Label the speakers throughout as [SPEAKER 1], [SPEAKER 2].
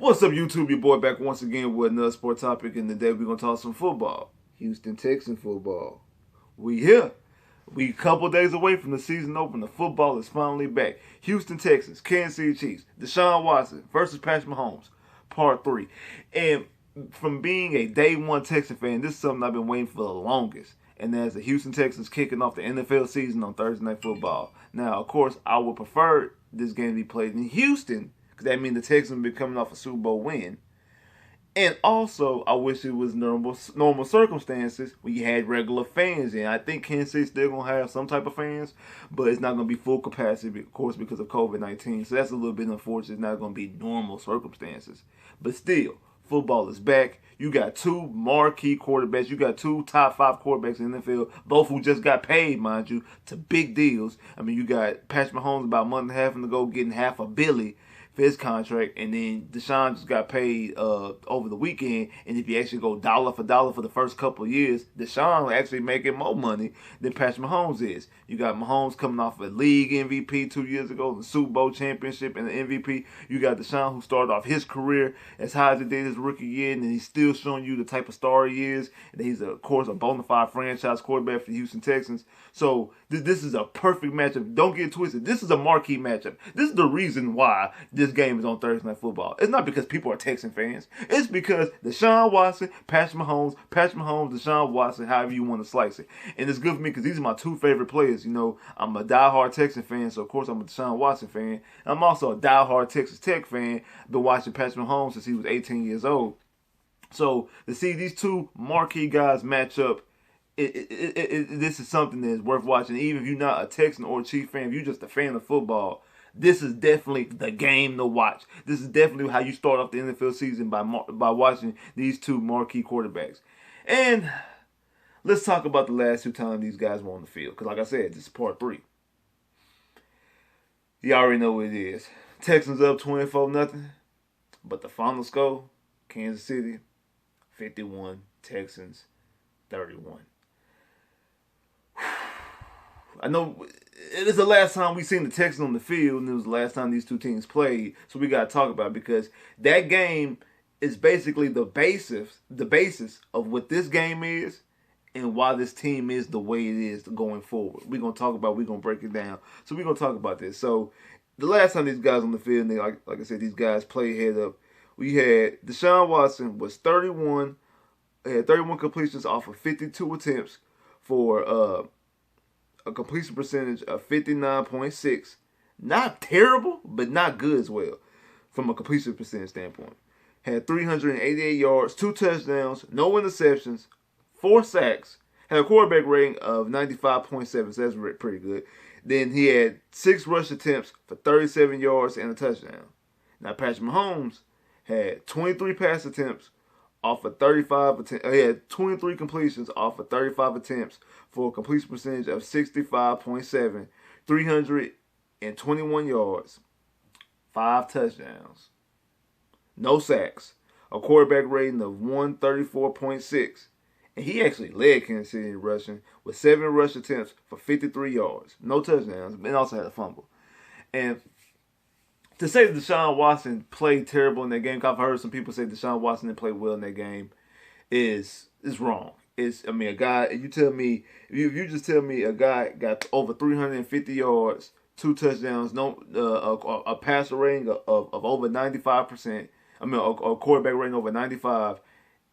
[SPEAKER 1] What's up, YouTube? Your boy back once again with another sport topic, and today we're gonna talk some football. Houston Texans football. We here. We a couple days away from the season opener. Football is finally back. Houston Texans, Kansas City Chiefs, DeShaun Watson versus Patrick Mahomes, Part 3. And from being a day one Texan fan, this is something I've been waiting for the longest. And that's the Houston Texans kicking off the NFL season on Thursday Night Football. Now, of course, I would prefer this game to be played in Houston, because that means the Texans will be coming off a Super Bowl win. And also, I wish it was normal circumstances where you had regular fans in. I think Kansas City's still going to have some type of fans, but it's not going to be full capacity, of course, because of COVID-19. So that's a little bit unfortunate. It's not going to be normal circumstances. But still, football is back. You got two marquee quarterbacks. You got two top 5 quarterbacks in the NFL, both who just got paid, mind you, to big deals. I mean, you got Patrick Mahomes about a month and a half ago getting $500 million for his contract, and then DeShaun just got paid over the weekend. And if you actually go dollar for dollar for the first couple of years, DeShaun actually making more money than Patrick Mahomes is. You got Mahomes coming off a league MVP 2 years ago, the Super Bowl championship and the MVP. You got DeShaun, who started off his career as high as he did his rookie year, and then he's still showing you the type of star he is. And he's, of course, a bona fide franchise quarterback for the Houston Texans. So this is a perfect matchup. Don't get twisted. This is a marquee matchup. This is the reason why this game is on Thursday Night Football. It's not because people are Texan fans. It's because DeShaun Watson, Patrick Mahomes, DeShaun Watson, however you want to slice it. And it's good for me because these are my two favorite players. You know, I'm a diehard Texan fan, so of course I'm a DeShaun Watson fan. I'm also a diehard Texas Tech fan. Been watching Patrick Mahomes since he was 18 years old. So to see these two marquee guys match up, this is something that is worth watching. Even if you're not a Texan or a Chief fan, if you're just a fan of football, this is definitely the game to watch. This is definitely how you start off the NFL season, by watching these two marquee quarterbacks. And let's talk about the last 2 times these guys were on the field, because like I said, this is part 3. You already know what it is. Texans up 24-0, but the final score, Kansas City 51, Texans 31. I know it is the last time we seen the Texans on the field, and it was the last time these two teams played, so we got to talk about it, because that game is basically the basis of what this game is and why this team is the way it is going forward. We're going to break it down. So we're going to talk about this. So the last time these guys on the field, and they, like I said, these guys played head up, we had DeShaun Watson was 31 completions off of 52 attempts for a completion percentage of 59.6. Not terrible, but not good as well from a completion percentage standpoint. Had 388 yards, 2 touchdowns, no interceptions, 4 sacks. Had a quarterback rating of 95.7, so that's pretty good. Then he had 6 rush attempts for 37 yards and a touchdown. Now, Patrick Mahomes had 23 pass attempts off of 35 attempts. He had 23 completions off of 35 attempts for a completion percentage of 65.7, 321 yards, 5 touchdowns, no sacks, a quarterback rating of 134.6. And he actually led Kansas City in rushing with 7 rush attempts for 53 yards, no touchdowns, and also had a fumble. And to say that DeShaun Watson played terrible in that game, I've heard some people say DeShaun Watson didn't play well in that game, is wrong. A guy, if you just tell me a guy got over 350 yards, 2 touchdowns, a passer rating of over 95%, a quarterback rating over 95,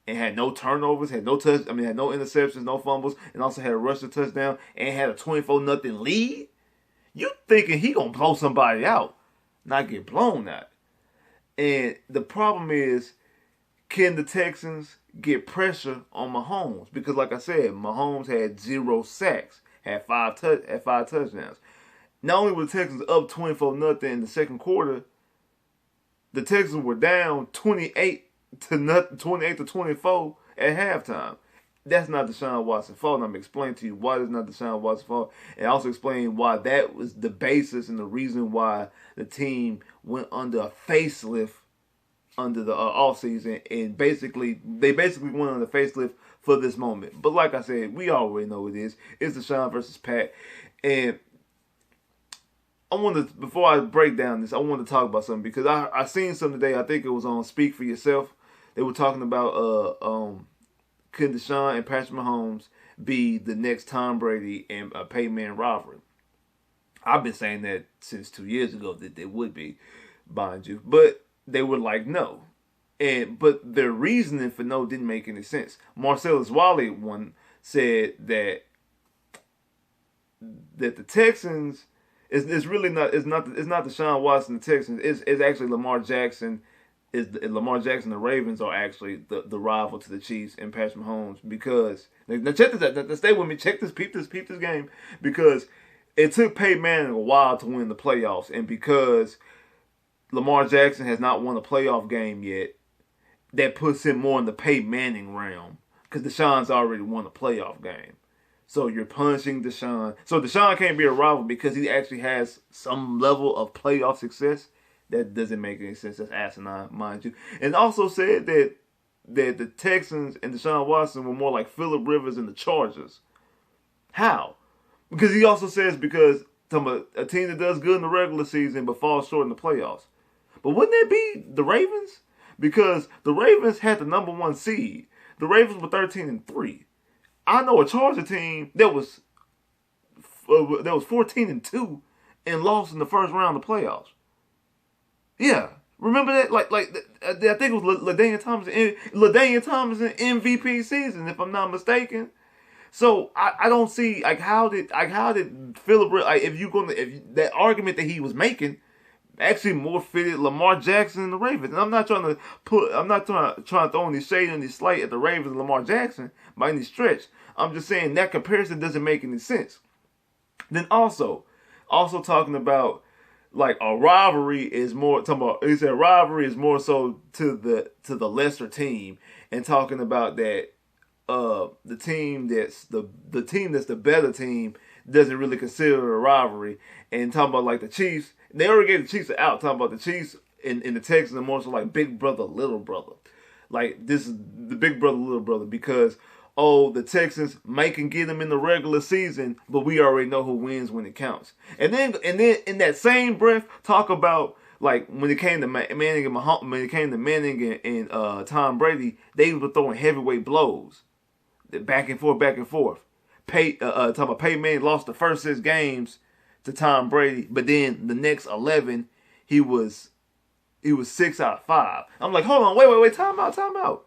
[SPEAKER 1] and had no turnovers, had no interceptions, no fumbles, and also had a rushing touchdown, and had a 24-0 lead, you thinking he gonna blow somebody out, not get blown out. And the problem is, can the Texans get pressure on Mahomes? Because like I said, Mahomes had 0 sacks, had 5 touchdowns. Not only were the Texans up 24-0 in the second quarter, the Texans were down 28 to 24 at halftime. That's not DeShaun Watson's fault, and I'm explaining to you why that's not DeShaun Watson's fault, and also explain why that was the basis and the reason why the team went under a facelift under the offseason, and they basically went on the facelift for this moment. But like I said, we already know it is. It's DeShaun versus Pat. And before I break down this, I want to talk about something because I seen something today. I think it was on Speak for Yourself. They were talking about can DeShaun and Patrick Mahomes be the next Tom Brady and Peyton Manning rivalry? I've been saying that since 2 years ago that they would be, mind you, but they were like no, but their reasoning for no didn't make any sense. Marcellus Wiley one said that the Texans is really not it's not DeShaun Watson the Texans, it's actually Lamar Jackson. Lamar Jackson, the Ravens are actually the rival to the Chiefs and Patrick Mahomes because now check this out. Now stay with me. Check this. Peep this game because it took Peyton Manning a while to win the playoffs, and because Lamar Jackson has not won a playoff game yet, that puts him more in the Peyton Manning realm because DeShaun's already won a playoff game. So you're punishing DeShaun. So DeShaun can't be a rival because he actually has some level of playoff success. That doesn't make any sense. That's asinine, mind you. And also said that the Texans and DeShaun Watson were more like Phillip Rivers and the Chargers. How? Because he also says because a team that does good in the regular season but falls short in the playoffs. But wouldn't that be the Ravens? Because the Ravens had the number 1 seed. The Ravens were 13-3. I know a Charger team that was 14-2 and lost in the first round of the playoffs. Yeah, remember that? I think it was LaDainian Thompson MVP season, if I'm not mistaken. So I don't see how did Phillip if that argument that he was making actually more fitted Lamar Jackson and the Ravens. And I'm not trying to throw any shade and any slight at the Ravens and Lamar Jackson by any stretch. I'm just saying that comparison doesn't make any sense. Then also talking about like a rivalry is more talking about. He said rivalry is more so to the lesser team, and talking about that the team that's the better team doesn't really consider a rivalry, and talking about like the Chiefs. They already gave the Chiefs an out. Talking about the Chiefs in the Texans are more so like big brother, little brother. Like this is the big brother, little brother because. Oh, the Texans can get them in the regular season, but we already know who wins when it counts. And then in that same breath, talk about like when it came to Manning and Mahomes, when it came to Manning and Tom Brady, they were throwing heavyweight blows, back and forth. Talking about Peyton Manning lost the first 6 games to Tom Brady, but then the next 11 he was 6 out of 5. I'm like, hold on, wait, time out.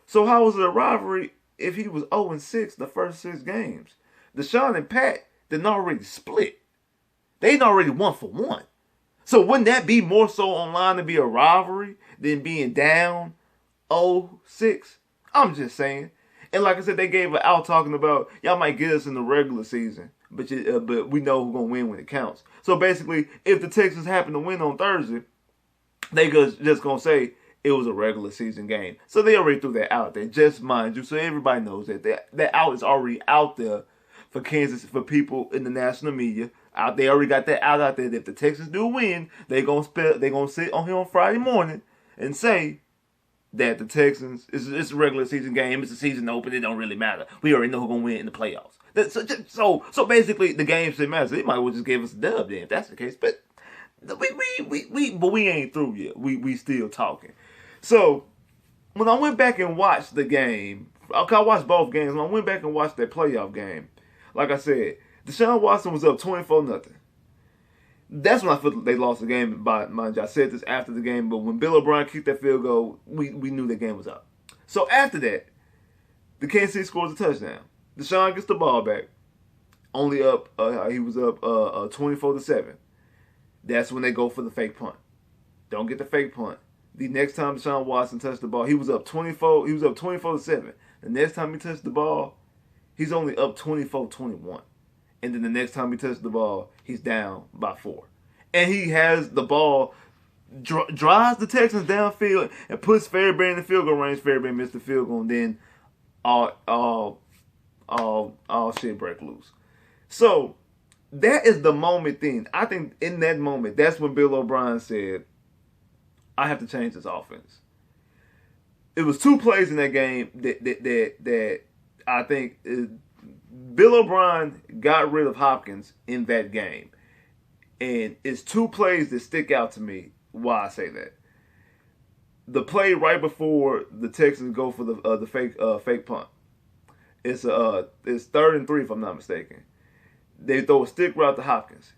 [SPEAKER 1] So how was it a rivalry? If he was 0-6 the first 6 games, DeShaun and Pat didn't already split. They'd already 1-for-1. So wouldn't that be more so online to be a rivalry than being down 0-6? I'm just saying. And like I said, they gave an out talking about y'all might get us in the regular season, but we know who's gonna win when it counts. So basically, if the Texans happen to win on Thursday, they just gonna say. It was a regular season game. So they already threw that out there. Just mind you, so everybody knows that out is already out there for Kansas, for people in the national media. They already got that out there that if the Texans do win, they're gonna sit on here on Friday morning and say that the Texans it's a regular season game, it's a season open, it don't really matter. We already know who's gonna win in the playoffs. So basically the game shouldn't matter. So they might as well just give us a dub then if that's the case. But we ain't through yet. We still talking. So, when I went back and watched the game, I watched both games. When I went back and watched that playoff game, like I said, DeShaun Watson was up 24-0. That's when I felt they lost the game. By mind you, I said this after the game, but when Bill O'Brien kicked that field goal, we knew the game was up. So after that, the Kansas City scores a touchdown. DeShaun gets the ball back. Only up, he was up 24-7. That's when they go for the fake punt. Don't get the fake punt. The next time DeShaun Watson touched the ball, he was up 24. He was up 24-7. The next time he touched the ball, he's only up 24-21. And then the next time he touched the ball, he's down by 4. And he has the ball, drives the Texans downfield and puts Fairbairn in the field goal range. Fairbairn missed the field goal, and then all shit break loose. So that is the moment. Then I think in that moment, that's when Bill O'Brien said, I have to change this offense. It was 2 plays in that game that I think Bill O'Brien got rid of Hopkins in that game. And it's two plays that stick out to me why I say that. The play right before the Texans go for the fake punt. It's 3rd and 3 if I'm not mistaken. They throw a stick route to Hopkins.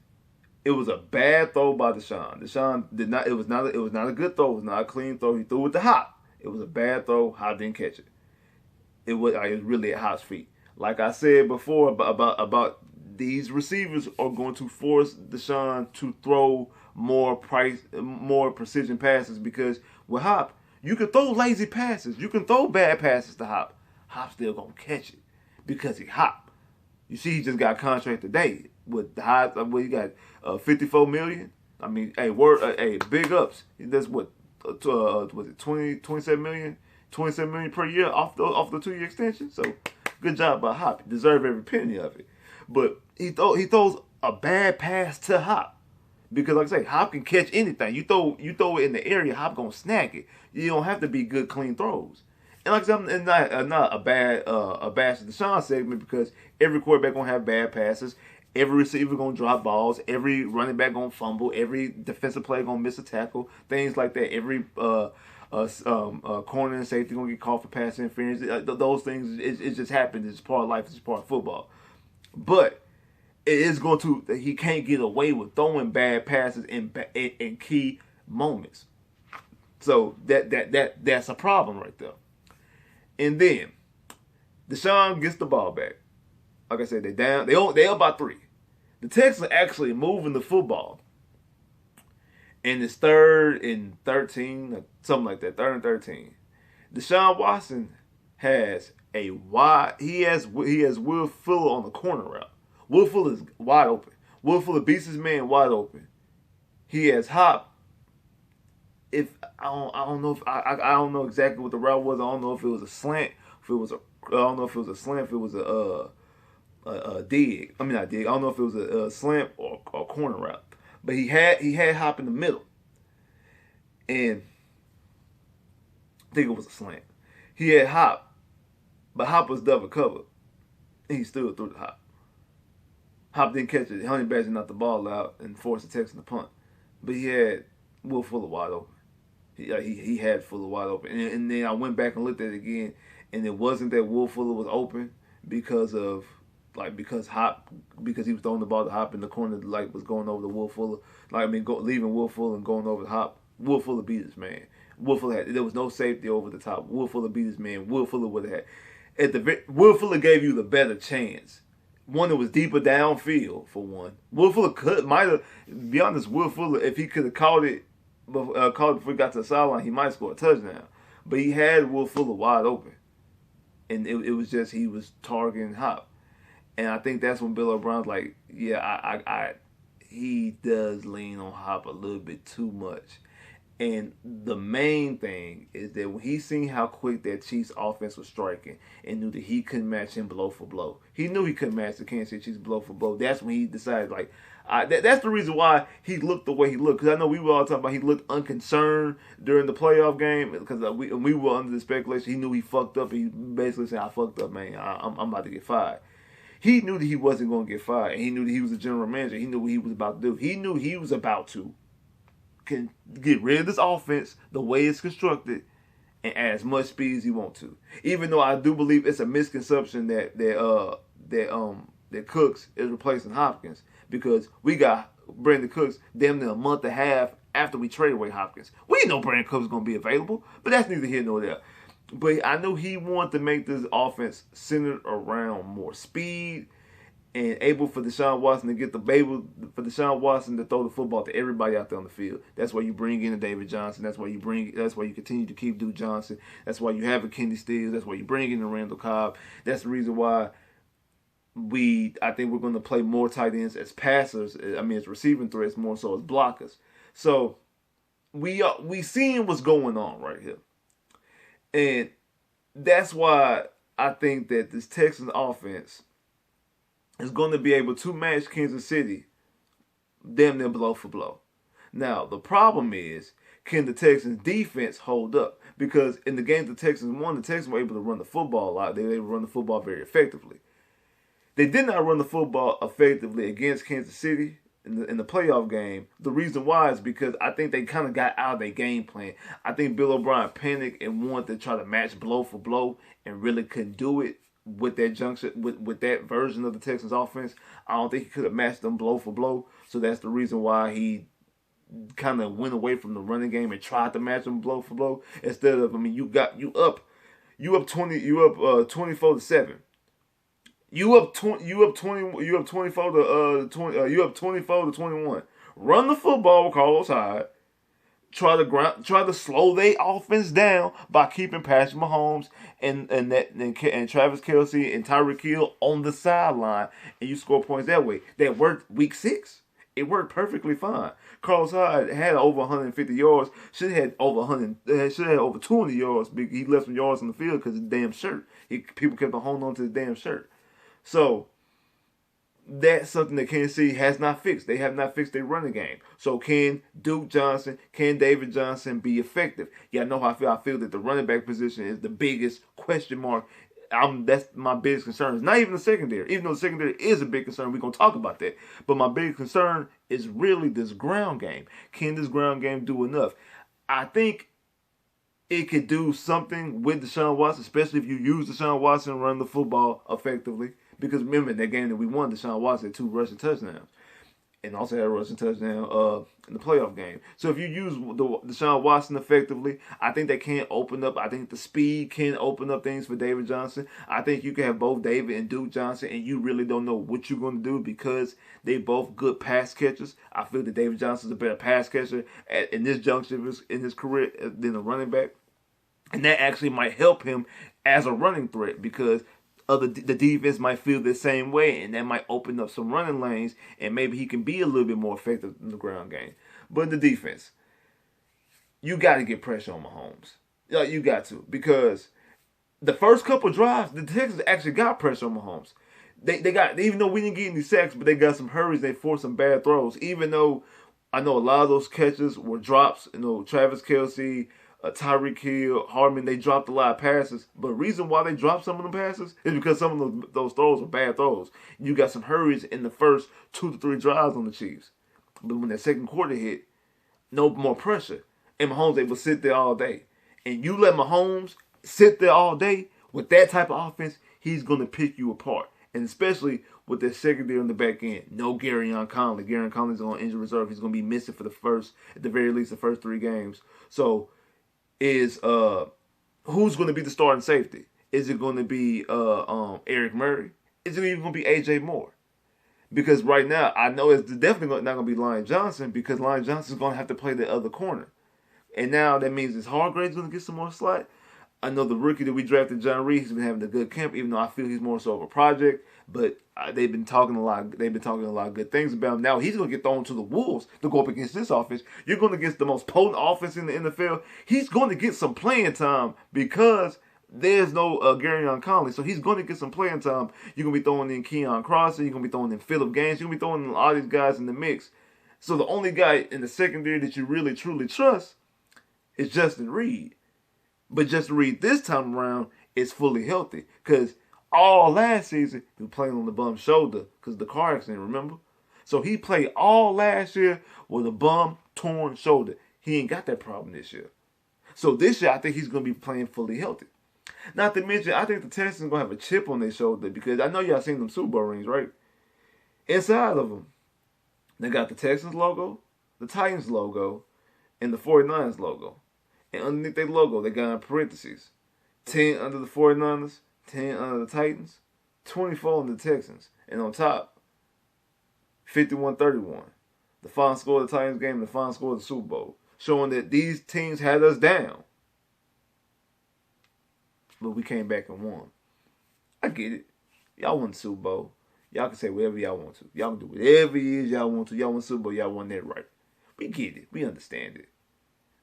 [SPEAKER 1] It was a bad throw by DeShaun. DeShaun did not. It was not a good throw. It was not a clean throw. He threw with the Hop. It was a bad throw. Hop didn't catch it. It was really at Hop's feet. Like I said before about these receivers are going to force DeShaun to throw more precision passes because with Hop you can throw lazy passes. You can throw bad passes to Hop. Hop's still gonna catch it because he Hop. You see, he just got a contract today with the high. Well, he got $54 million. I mean, hey, big ups. That's what was it 27 million? 27 million per year off the 2-year extension. So good job by Hop. He deserved every penny of it. But he throws a bad pass to Hop because, like I say, Hop can catch anything. You throw it in the area, Hop gonna snag it. You don't have to be good clean throws. And like I said, it's not a bash to DeShaun segment because every quarterback gonna have bad passes. Every receiver gonna drop balls. Every running back gonna fumble. Every defensive player gonna miss a tackle. Things like that. Every corner and safety gonna get called for pass interference. Those things, it just happens. It's part of life. It's part of football. But it is going to. He can't get away with throwing bad passes in key moments. So that's a problem right there. And then DeShaun gets the ball back. Like I said, they down. They up by 3. The Texans are actually moving the football. And it's 3rd and 13, something like that. 3rd and 13. DeShaun Watson has a wide. He has Will Fuller on the corner route. Will Fuller is wide open. Will Fuller beats his man wide open. He has Hop. I don't know if I don't know exactly what the route was. I don't know if it was a slant. If it was a dig. I mean not dig. I don't know if it was a slant or a corner route. But he had Hop in the middle, and I think it was a slant. He had Hop, but Hop was double covered, and he still threw the Hop. Hop didn't catch it. Honey Badger knocked the ball out and forced the Texans to punt. But he had Will Fuller wide open. He had Fuller wide open. And then I went back and looked at it again, and it wasn't that Will Fuller was open because he was throwing the ball to Hop in the corner, was going over to Will Fuller. Leaving Will Fuller and going over to Hop. Will Fuller beat his man. There was no safety over the top. Will Fuller beat his man. Will Fuller would have had. Will Fuller gave you the better chance. One that was deeper downfield for one. Will Fuller might have. Be honest, Will Fuller, if he could have caught it before he got to the sideline, he might score a touchdown. But he had Will Fuller wide open, and it was just he was targeting Hop, and I think that's when Bill O'Brien's like, yeah, he does lean on Hop a little bit too much. And the main thing is that when he seen how quick that Chiefs offense was striking and knew that he couldn't match him blow for blow. He knew he couldn't match the Kansas City Chiefs blow for blow. That's when he decided, that's the reason why he looked the way he looked. Because I know we were all talking about he looked unconcerned during the playoff game. Because we were under the speculation. He knew he fucked up. He basically said, I fucked up, man. I'm about to get fired. He knew that he wasn't going to get fired. And he knew that he was a general manager. He knew what he was about to do. He knew he was about to can get rid of this offense the way it's constructed and add as much speed as he wants to. Even though I do believe it's a misconception that Cooks is replacing Hopkins, because we got Brandon Cooks damn near a month and a half after we traded away Hopkins. We didn't know Brandon Cooks was going to be available, but that's neither here nor there. But I knew he wanted to make this offense centered around more speed and able for DeShaun Watson to throw the football to everybody out there on the field. That's why you bring in a David Johnson. That's why you continue to keep Duke Johnson. That's why you have a Kenny Stills. That's why you bring in a Randall Cobb. That's the reason why I think we're going to play more tight ends as passers. I mean, as receiving threats more so as blockers. So we seeing what's going on right here, and that's why I think that this Texans offense is going to be able to match Kansas City damn near blow for blow. Now, the problem is, can the Texans defense hold up? Because in the games the Texans won, the Texans were able to run the football a lot. They were able to run the football very effectively. They did not run the football effectively against Kansas City in the playoff game. The reason why is because I think they kind of got out of their game plan. I think Bill O'Brien panicked and wanted to try to match blow for blow and really couldn't do it with that junction, with that version of the Texans offense. I don't think he could have matched them blow for blow. So that's the reason why he kind of went away from the running game and tried to match them blow for blow instead of, I mean, you up 24-7. You up 24-21. Run the football with Carlos Hyde. Try to slow their offense down by keeping Patrick Mahomes and Travis Kelce and Tyreek Hill on the sideline, and you score points that way. That worked week 6. It worked perfectly fine. Carlos Hyde had over 150 yards. Should have had over 100. Should have had over 200 yards. He left some yards on the field because his damn shirt. People kept on holding on to his damn shirt. So that's something that Kansas City has not fixed. They have not fixed their running game. So can Duke Johnson, can David Johnson be effective? Yeah, I know how I feel. I feel that the running back position is the biggest question mark. That's my biggest concern. It's not even the secondary. Even though the secondary is a big concern, we're going to talk about that. But my biggest concern is really this ground game. Can this ground game do enough? I think it could do something with DeShaun Watson, especially if you use DeShaun Watson and run the football effectively. Because remember, that game that we won, DeShaun Watson had 2 rushing touchdowns. And also had a rushing touchdown in the playoff game. So if you use DeShaun Watson effectively, I think that can open up. I think the speed can open up things for David Johnson. I think you can have both David and Duke Johnson, and you really don't know what you're going to do because they both good pass catchers. I feel that David Johnson's a better pass catcher in this juncture in his career than a running back. And that actually might help him as a running threat because the defense might feel the same way, and that might open up some running lanes, and maybe he can be a little bit more effective in the ground game. But in the defense, you got to get pressure on Mahomes. You got to, because the first couple of drives, the Texans actually got pressure on Mahomes. They got, even though we didn't get any sacks, but they got some hurries. They forced some bad throws. Even though I know a lot of those catches were drops. Travis Kelce, Tyreek Hill, Hardman, they dropped a lot of passes. But the reason why they dropped some of them passes is because some of those throws were bad throws. You got some hurries in the first 2 to 3 drives on the Chiefs. But when that second quarter hit, no more pressure. And Mahomes able to sit there all day. And you let Mahomes sit there all day with that type of offense, he's going to pick you apart. And especially with that secondary on the back end. No Garyon Conley. Garyon Conley's on injury reserve. He's going to be missing for at the very least, the first 3 games. So is who's going to be the starting safety? Is it going to be Eric Murray? Is it even going to be A.J. Moore? Because right now, I know it's definitely not going to be Lyon Johnson because Lyon Johnson's going to have to play the other corner. And now that means it's Hargrave's going to get some more slack. I know the rookie that we drafted, John Reed, he's been having a good camp, even though I feel he's more so of a project. But they've been talking a lot of good things about him. Now he's going to get thrown to the wolves to go up against this offense. You're going to get the most potent offense in the NFL. He's going to get some playing time because there's no Garyon Conley, so he's going to get some playing time. You're going to be throwing in Keon Crossan. You're going to be throwing in Phillip Gaines. You're going to be throwing in all these guys in the mix. So the only guy in the secondary that you really truly trust is Justin Reed. But Justin Reed this time around is fully healthy because all last season he was playing on the bum shoulder because of the car accident, remember? So he played all last year with a bum torn shoulder. He ain't got that problem this year. So this year I think he's going to be playing fully healthy. Not to mention, I think the Texans are going to have a chip on their shoulder because I know y'all seen them Super Bowl rings, right? Inside of them, they got the Texans logo, the Titans logo, and the 49ers logo. And underneath their logo, they got in parentheses 10 under the 49ers, 10 under the Titans, 24 under the Texans. And on top, 51-31. The final score of the Titans game and the final score of the Super Bowl. Showing that these teams had us down. But we came back and won. I get it. Y'all won the Super Bowl. Y'all can say whatever y'all want to. Y'all can do whatever it is y'all want to. Y'all won the Super Bowl. Y'all won that right. We get it. We understand it.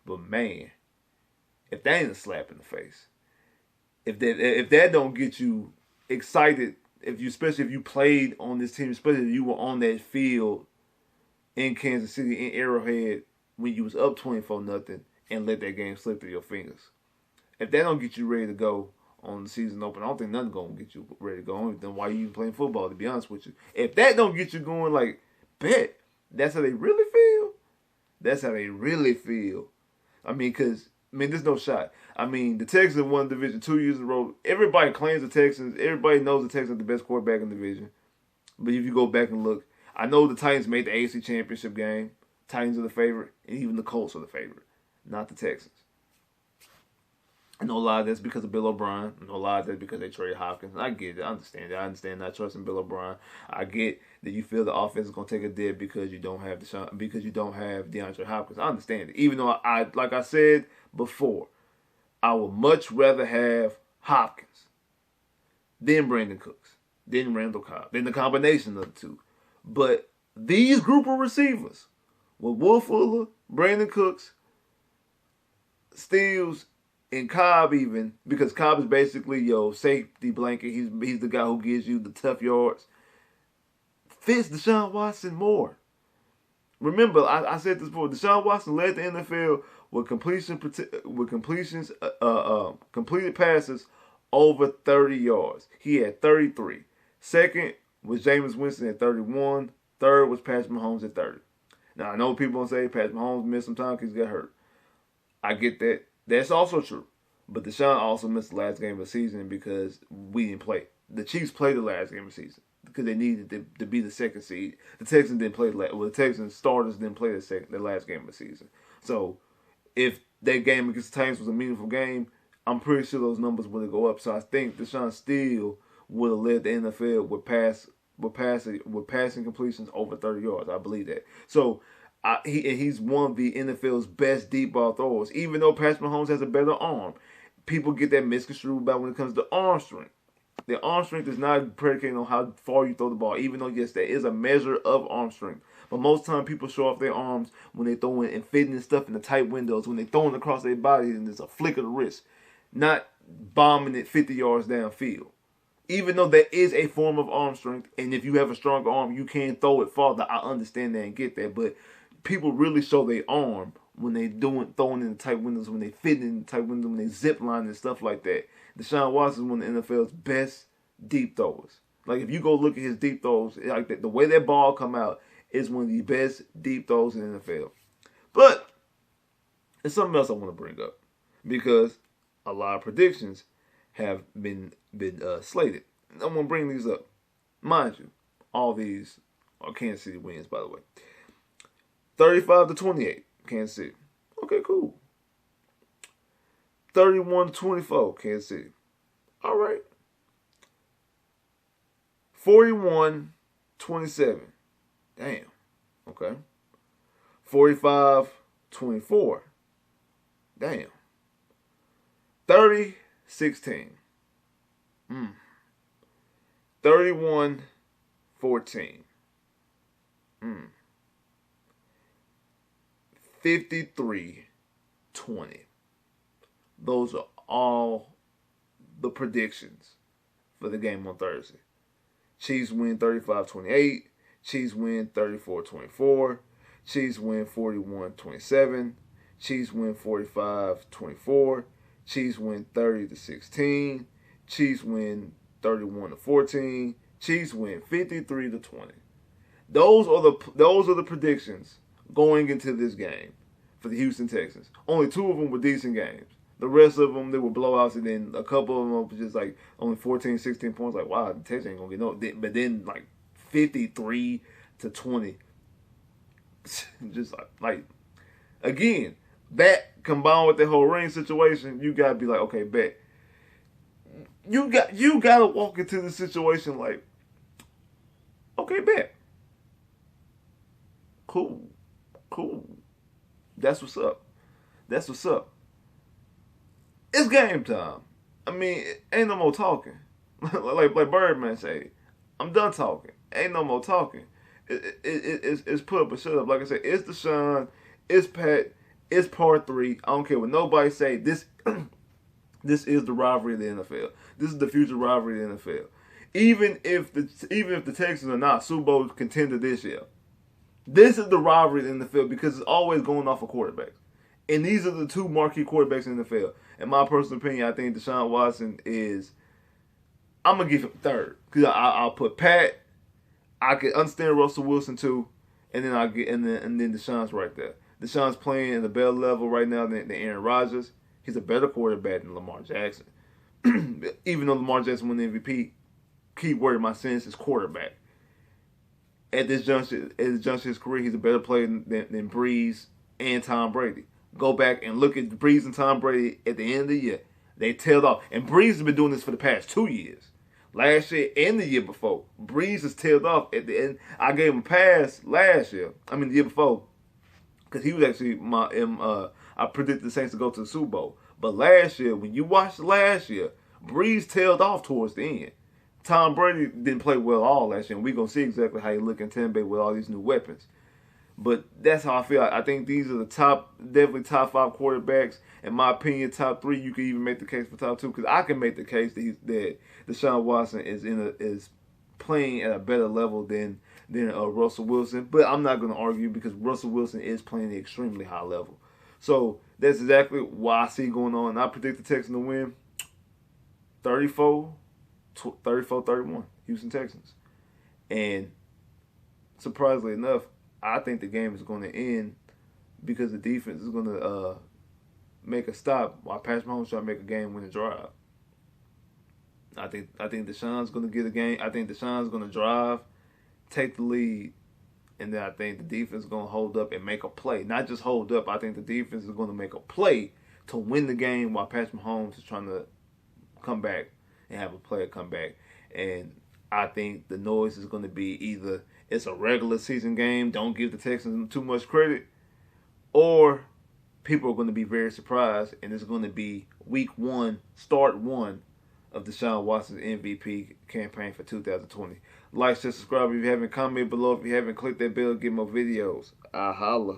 [SPEAKER 1] But man, if that ain't a slap in the face, if that don't get you excited, especially if you played on this team, especially if you were on that field in Kansas City, in Arrowhead, when you was up 24-0 and let that game slip through your fingers. If that don't get you ready to go on the season opener, I don't think nothing's going to get you ready to go on. Then why are you even playing football, to be honest with you? If that don't get you going, like, bet. That's how they really feel? That's how they really feel. There's no shot. The Texans won division 2 years in a row. Everybody claims the Texans. Everybody knows the Texans are the best quarterback in the division. But if you go back and look, I know the Titans made the AFC Championship game. Titans are the favorite, and even the Colts are the favorite, not the Texans. I know a lot of that's because of Bill O'Brien. I know a lot of that's because they traded Hopkins. I get it. I understand that. I understand not trusting Bill O'Brien. I get that you feel the offense is going to take a dip because you don't have DeAndre Hopkins. I understand it. Even though like I said before, I would much rather have Hopkins than Brandon Cooks, than Randall Cobb, than the combination of the two. But these group of receivers, with Will Fuller, Brandon Cooks, Stills, and Cobb even, because Cobb is basically your safety blanket. He's the guy who gives you the tough yards. Fits DeShaun Watson more. Remember, I said this before. DeShaun Watson led the NFL with completed passes over 30 yards. He had 33. Second was Jameis Winston at 31. Third was Patrick Mahomes at 30. Now, I know people going to say Patrick Mahomes missed some time because he got hurt. I get that. That's also true. But Deshaun also missed the last game of the season because we didn't play. The Chiefs played the last game of the season because they needed to be the second seed. The Texans didn't play the Texans starters didn't play the last game of the season. So if that game against the Titans was a meaningful game, I'm pretty sure those numbers would go up. So I think Deshaun still would have led the NFL with passing completions over 30 yards. I believe that. So he's one of the NFL's best deep ball throwers. Even though Patrick Mahomes has a better arm, people get that misconstrued about when it comes to arm strength. The arm strength is not predicated on how far you throw the ball, even though, yes, there is a measure of arm strength. But most time people show off their arms when they throwing and fitting and stuff in the tight windows, when they throwing across their body and it's a flick of the wrist, not bombing it 50 yards downfield. Even though there is a form of arm strength, and if you have a stronger arm, you can throw it farther. I understand that and get that, but people really show their arm when they throwing in the tight windows, when they fit in the tight windows, when they zip line and stuff like that. Deshaun Watson is one of the NFL's best deep throwers. Like, if you go look at his deep throws, like the way that ball come out is one of the best deep throws in the NFL. But there's something else I want to bring up because a lot of predictions have been slated. I'm going to bring these up. Mind you, all these are Kansas City wins, by the way. 35-28, Kansas City. Okay, cool. 31-24, Kansas City. All right. 41-27. Damn. Okay. 45-24. Damn. 30-16. 31-14. 53-20. Those are all the predictions for the game on Thursday. Chiefs win 35-28. Chiefs win 34-24. Chiefs win 41-27. Chiefs win 45-24. Chiefs win 30-16. Chiefs win 31-14. Chiefs win 53-20. Those are the predictions going into this game for the Houston Texans. Only 2 of them were decent games. The rest of them, they were blowouts, and then a couple of them were just like only 14, 16 points. Like, wow, the Texans ain't going to get no. But then, like, 53-20. Just like, again, that combined with the whole rain situation, you got to be like, okay, bet. You got to walk into the situation like, okay, bet. Cool. That's what's up. It's game time. I mean, ain't no more talking. like Birdman say, I'm done talking. Ain't no more talking. It's put up or shut up. Like I said, it's Deshaun, it's Pat, it's part 3. I don't care what nobody say. This this is the rivalry of the NFL. This is the future rivalry of the NFL. Even if the Texans are not Super Bowl contender this year, this is the rivalry in the NFL because it's always going off of quarterbacks. And these are the 2 marquee quarterbacks in the NFL. In my personal opinion, I think DeShaun Watson is, I'm going to give him 3rd. Because I'll put Pat, I can understand Russell Wilson too, and then and then DeShaun's right there. DeShaun's playing at a better level right now than Aaron Rodgers. He's a better quarterback than Lamar Jackson. Even though Lamar Jackson won the MVP, key word in my sense is quarterback. At this juncture of his career, he's a better player than Breeze and Tom Brady. Go back and look at Breeze and Tom Brady at the end of the year. They tailed off. And Breeze has been doing this for the past 2 years. Last year and the year before. Breeze has tailed off at the end. I gave him a pass last year. I mean, the year before. Because he was actually I predicted the Saints to go to the Super Bowl. But last year, when you watched last year, Breeze tailed off towards the end. Tom Brady didn't play well all last year, and we're going to see exactly how he look in Tampa Bay with all these new weapons. But that's how I feel. I think these are definitely top 5 quarterbacks. In my opinion, top 3, you can even make the case for top 2, because I can make the case that DeShaun Watson is playing at a better level than Russell Wilson. But I'm not going to argue, because Russell Wilson is playing at an extremely high level. So that's exactly what I see going on. I predict the Texans to win 34-31, Houston Texans. And surprisingly enough, I think the game is going to end because the defense is going to make a stop while Patrick Mahomes trying to make a game-winning drive. I think DeShaun's going to get a game. I think DeShaun's going to drive, take the lead, and then I think the defense is going to hold up and make a play. Not just hold up. I think the defense is going to make a play to win the game while Patrick Mahomes is trying to come back and have a player come back. And I think the noise is going to be either it's a regular season game, don't give the Texans too much credit, or people are going to be very surprised, and it's going to be week 1, start 1 of DeShaun Watson's MVP campaign for 2020. Like, share, subscribe if you haven't, comment below if you haven't, click that bell, get more videos. I holla.